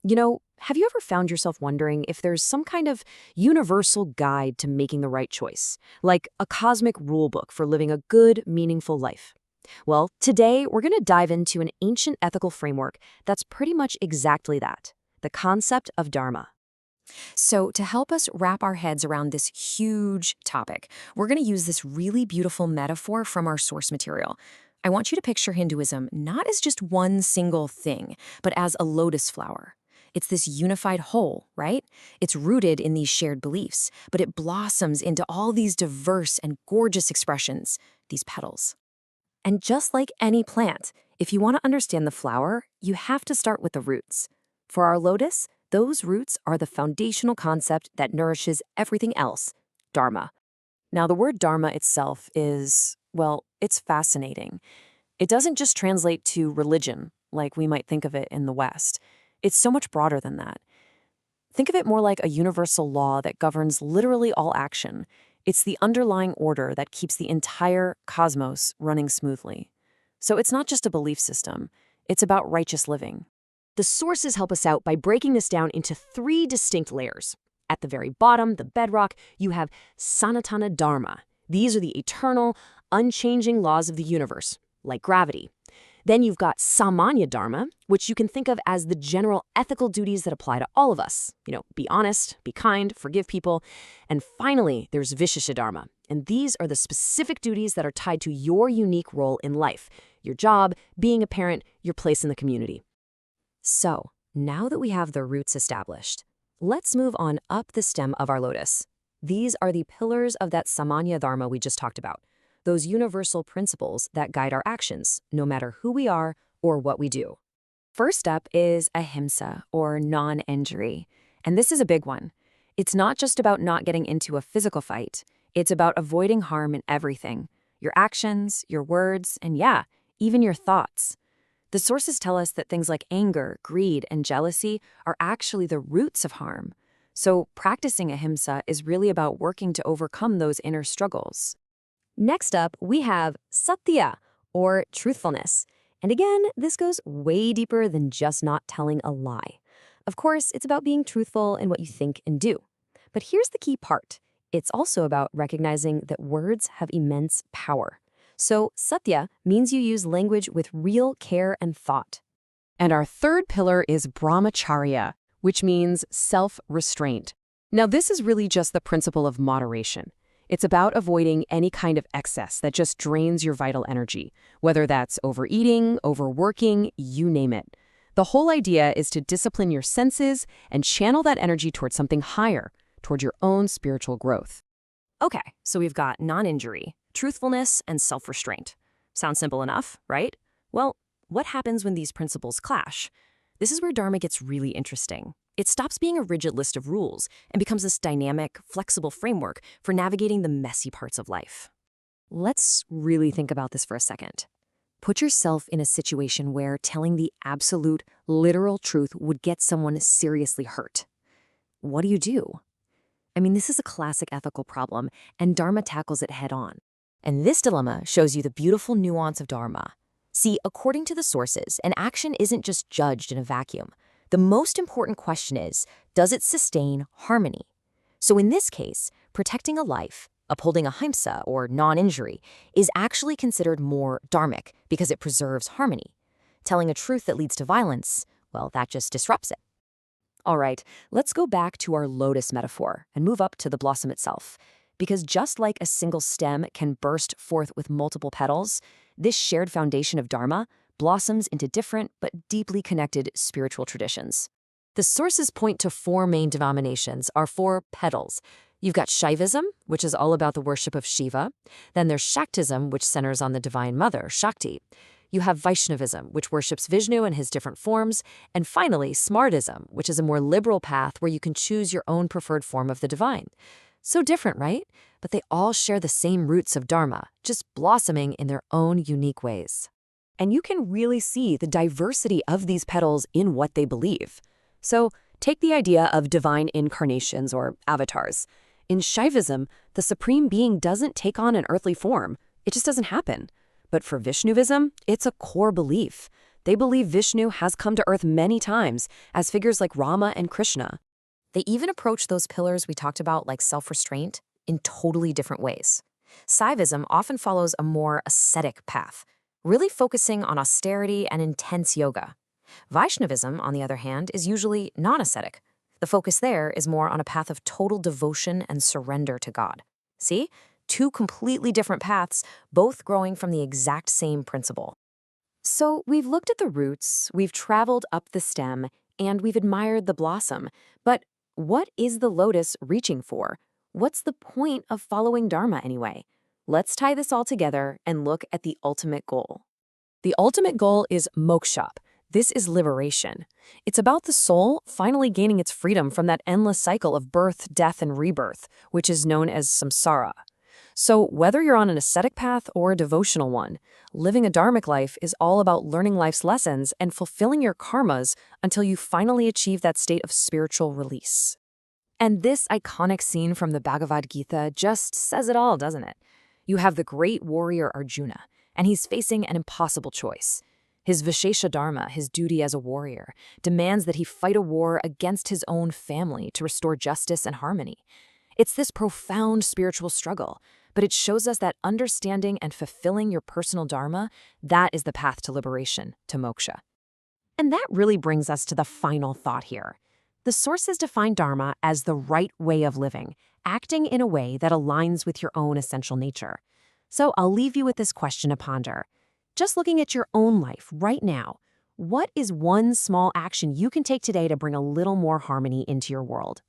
Have you ever found yourself wondering if there's some kind of universal guide to making the right choice, like a cosmic rule book for living a good, meaningful life? Well, today we're going to dive into an ancient ethical framework that's pretty much exactly that, the concept of Dharma. So, to help us wrap our heads around this huge topic, we're going to use this really beautiful metaphor from our source material. I want you to picture Hinduism not as just one single thing, but as a lotus flower. It's this unified whole, right? It's rooted in these shared beliefs, but it blossoms into all these diverse and gorgeous expressions, these petals. And just like any plant, if you want to understand the flower, you have to start with the roots. For our lotus, those roots are the foundational concept that nourishes everything else, Dharma. Now, the word Dharma itself is, well, it's fascinating. It doesn't just translate to religion, like we might think of it in the West. It's so much broader than that. Think of it more like a universal law that governs literally all action. It's the underlying order that keeps the entire cosmos running smoothly. So it's not just a belief system. It's about righteous living. The sources help us out by breaking this down into three distinct layers. At the very bottom, the bedrock, you have Sanatana Dharma. These are the eternal, unchanging laws of the universe, like gravity. Then you've got Samanya Dharma, which you can think of as the general ethical duties that apply to all of us. Be honest, be kind, forgive people. And finally, there's Vishesha Dharma. And these are the specific duties that are tied to your unique role in life, your job, being a parent, your place in the community. So, now that we have the roots established, let's move on up the stem of our lotus. These are the pillars of that Samanya Dharma we just talked about, those universal principles that guide our actions, no matter who we are or what we do. First up is ahimsa, or non-injury. And this is a big one. It's not just about not getting into a physical fight. It's about avoiding harm in everything, your actions, your words, and even your thoughts. The sources tell us that things like anger, greed, and jealousy are actually the roots of harm. So practicing ahimsa is really about working to overcome those inner struggles. Next up, we have satya, or truthfulness. And again, this goes way deeper than just not telling a lie. Of course, it's about being truthful in what you think and do. But here's the key part. It's also about recognizing that words have immense power. So satya means you use language with real care and thought. And our third pillar is brahmacharya, which means self-restraint. Now, this is really just the principle of moderation. It's about avoiding any kind of excess that just drains your vital energy, whether that's overeating, overworking, you name it. The whole idea is to discipline your senses and channel that energy towards something higher, toward your own spiritual growth. Okay, so we've got non-injury, truthfulness, and self-restraint. Sounds simple enough, right? Well, what happens when these principles clash? This is where Dharma gets really interesting. It stops being a rigid list of rules and becomes this dynamic, flexible framework for navigating the messy parts of life. Let's really think about this for a second. Put yourself in a situation where telling the absolute, literal truth would get someone seriously hurt. What do you do? This is a classic ethical problem, and Dharma tackles it head-on. And this dilemma shows you the beautiful nuance of Dharma. See, according to the sources, an action isn't just judged in a vacuum. The most important question is, does it sustain harmony? So in this case, protecting a life, upholding ahimsa, or non-injury, is actually considered more dharmic because it preserves harmony. Telling a truth that leads to violence, well, that just disrupts it. All right, let's go back to our lotus metaphor and move up to the blossom itself. Because just like a single stem can burst forth with multiple petals, this shared foundation of Dharma blossoms into different but deeply connected spiritual traditions. The sources point to four main denominations, our four petals. You've got Shaivism, which is all about the worship of Shiva. Then there's Shaktism, which centers on the Divine Mother, Shakti. You have Vaishnavism, which worships Vishnu in his different forms. And finally, Smartism, which is a more liberal path where you can choose your own preferred form of the divine. So different, right? But they all share the same roots of Dharma, just blossoming in their own unique ways. And you can really see the diversity of these petals in what they believe. So take the idea of divine incarnations or avatars. In Shaivism, the supreme being doesn't take on an earthly form. It just doesn't happen. But for Vishnuvism, it's a core belief. They believe Vishnu has come to Earth many times as figures like Rama and Krishna. They even approach those pillars we talked about, like self-restraint, in totally different ways. Saivism often follows a more ascetic path, really focusing on austerity and intense yoga. Vaishnavism, on the other hand, is usually non-ascetic. The focus there is more on a path of total devotion and surrender to God. See? Two completely different paths, both growing from the exact same principle. So we've looked at the roots, we've traveled up the stem, and we've admired the blossom. But what is the lotus reaching for? What's the point of following Dharma anyway? Let's tie this all together and look at the ultimate goal. The ultimate goal is moksha. This is liberation. It's about the soul finally gaining its freedom from that endless cycle of birth, death, and rebirth, which is known as samsara. So whether you're on an ascetic path or a devotional one, living a dharmic life is all about learning life's lessons and fulfilling your karmas until you finally achieve that state of spiritual release. And this iconic scene from the Bhagavad Gita just says it all, doesn't it? You have the great warrior Arjuna, and he's facing an impossible choice. His Vishesha Dharma, his duty as a warrior, demands that he fight a war against his own family to restore justice and harmony. It's this profound spiritual struggle, but it shows us that understanding and fulfilling your personal dharma, that is the path to liberation, to moksha. And that really brings us to the final thought here. The sources define dharma as the right way of living, acting in a way that aligns with your own essential nature. So I'll leave you with this question to ponder. Just looking at your own life right now, what is one small action you can take today to bring a little more harmony into your world?